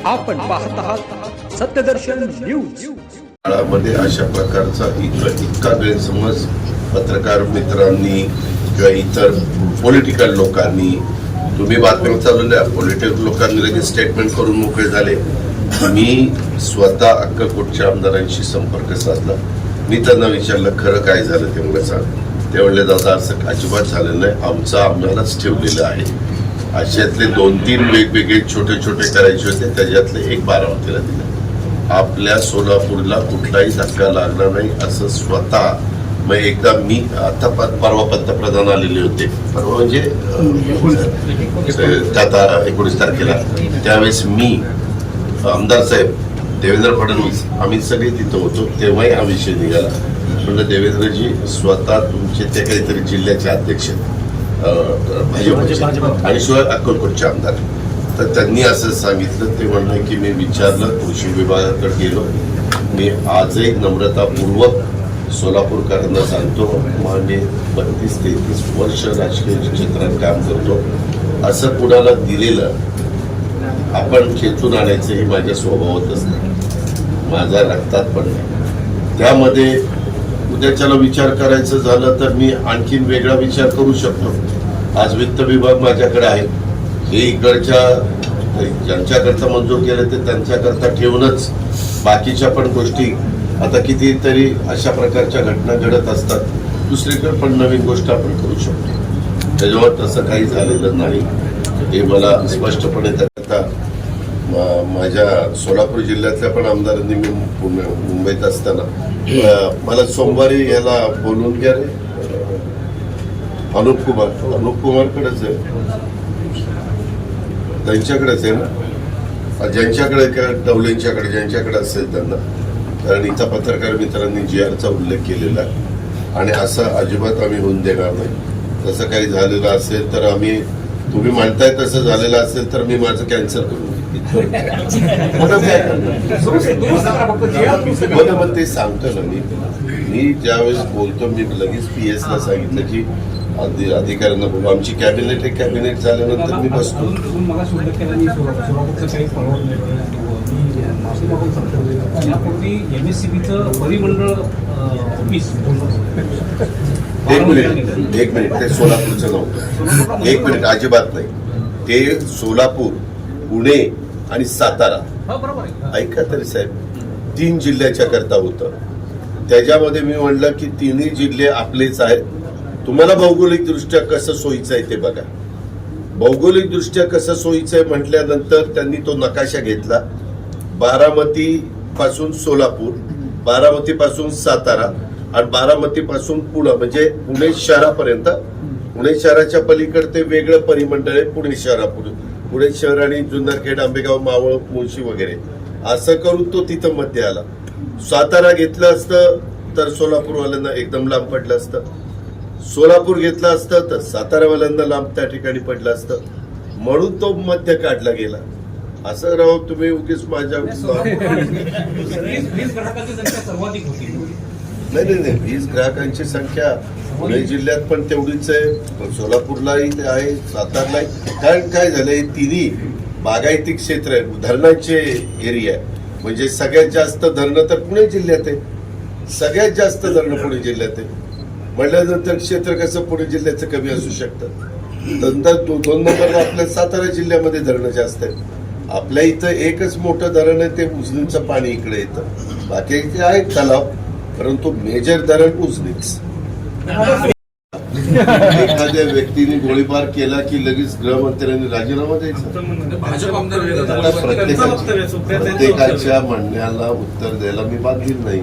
आपण पाहत आहात सत्यदर्शन न्यूज। काळामध्ये अशा प्रकारचा इतका गैरसमज पत्रकार मित्रांनी किंवा इतर पॉलिटिकल लोकांनी, तुम्ही बातम्या चालवल्या, पॉलिटिकल लोकांनी लगेच स्टेटमेंट करून मोकळे झाले। मी स्वतः अक्कलकोटच्या आमदारांशी संपर्क साधला, मी त्यांना विचारलं खरं काय झालं ते मला सांग। ते म्हणले दादा असं अजिबात झालेलं नाही, आमचं आम्हालाच ठेवलेलं आहे। अशातले 2-3 वेगवेगळे छोटे छोटे करायचे होते, त्याच्यातले एक बारामतीला दिलं। आपल्या सोलापूरला कुठलाही धक्का लागला नाही असं स्वतः मग एकदा मी आता परवा पंतप्रधान आलेले होते, परवा म्हणजे 19 तारखेला, त्यावेळेस मी आमदार साहेब देवेंद्र फडणवीस आम्ही सगळे तिथं होतो, तेव्हाही हा विषय निघाला। म्हणजे देवेंद्रजी स्वतः तुमचे ते काहीतरी जिल्ह्याचे अध्यक्ष भाजपचे आणि शिवाय अक्कलकोटचे आमदार, तर त्यांनी असं सांगितलं। ते म्हणणं की मी विचारलं, कृषी विभागाकडे गेलो, मी आजही नम्रतापूर्वक सोलापूरकरांना सांगतो, मी 32-33 वर्ष राजकीय क्षेत्रात काम करतो, असं कुणाला दिलेलं आपण खेचून आणायचं हे माझ्या स्वभावातच नाही, माझ्या रक्तात पण नाही। त्यामध्ये उद्याच्याला विचार करायचं झालं तर मी आणखीन वेगळा विचार करू शकतो। आज वित्त विभाग माझ्याकडे आहे, हे इकडच्या ज्यांच्याकरता मंजूर केलं ते त्यांच्याकरता ठेवूनच बाकीच्या पण गोष्टी, आता कितीतरी अशा प्रकारच्या घटना घडत असतात, दुसरीकडे पण नवीन गोष्ट आपण करू शकतो। त्याच्यावर तसं काही झालेलं नाही हे मला स्पष्टपणे आता माझ्या सोलापूर जिल्ह्यातल्या पण आमदारांनी, मी मुंबईत असताना मला सोमवारी याला बोलून घ्या रे, अनुप कुमारकडेच आहे, त्यांच्याकडेच आहे ना, ज्यांच्याकडे डवलेंच्याकडे ज्यांच्याकडे असेल त्यांना, कारण इथं पत्रकार मित्रांनी GRचा उल्लेख केलेला आहे आणि असं अजिबात आम्ही होऊन देणार नाही। तसं काही झालेलं असेल तर आम्ही, तुम्ही म्हणताय तसं झालेलं असेल तर मी माझं कॅन्सल करू, मग ते सांगतो ना मी ज्यावेळेस बोलतो, मी लगेच PS ला सांगितलं की अधिकाऱ्यांना बोलू, आमची कॅबिनेट आहे, कॅबिनेट झाल्यानंतर मी बसतो। एक मिनिट ते सोलापूरचं नव्हतं, 1 मिनिट अजिबात नाही, ते सोलापूर, पुणे आणि सातारा, ऐका तरी साहेब, 3 जिल्ह्याच्या करता होतं। त्याच्यामध्ये मी म्हणलं की 3ही जिल्हे आपलेच आहेत, तुम्हाला भौगोलिक दृष्ट्या कसं सोयीचं आहे ते बघा। भौगोलिक दृष्ट्या कसं सोयीचं आहे म्हटल्यानंतर त्यांनी तो नकाशा घेतला, बारामती पासून सोलापूर, बारामती पासून सातारा आणि बारामती पासून पुणे, म्हणजे पुणे शहरापर्यंत, पुणे शहराच्या पलीकडे ते वेगळं परिमंडळ आहे पुणे शहरापुढे, पुणे शहर आणि जुन्नरखेड, आंबेगाव, मावळ, मुळशी वगैरे असं करून तो तिथं मध्ये आला। सातारा घेतलं असतं तर सोलापूरवाल्यांना एकदम लांब पडलं असतं, सोलापूर घेतलं असतं तर सातारावाल्यांना लांब त्या ठिकाणी पडलं असतं, म्हणून तो मध्य काढला गेला। असं राहू तुम्ही उगीच माझ्या नाही 20 ग्राहकांची संख्या पुणे जिल्ह्यात पण तेवढीच आहे, सोलापूरलाही आहे, सातारलाही। कारण काय झालं, हे 3ही बागायती क्षेत्र आहे, धरणाचे एरिया आहे, म्हणजे सगळ्यात जास्त धरणं तर पुणे जिल्ह्यात आहे, सगळ्यात जास्त धरणं पुणे जिल्ह्यात आहे म्हटल्यानंतर क्षेत्र कसं पुणे जिल्ह्याचं कमी असू शकतं। नंतर 2 नंबरला आपल्या सातारा जिल्ह्यामध्ये धरणं जास्त आहे, आपल्या इथं एकच मोठं धरण आहे, ते उजनीचं पाणी इकडे येतं, बाकी इथे आहे तलाव, परंतु मेजर धरण उजनीच। एखाद्या व्यक्तीने गोळीबार केला की लगेच गृहमंत्र्यांनी राजीनामा द्यायचा, प्रत्येकाच्या म्हणण्याला उत्तर द्यायला मी बांधील नाही।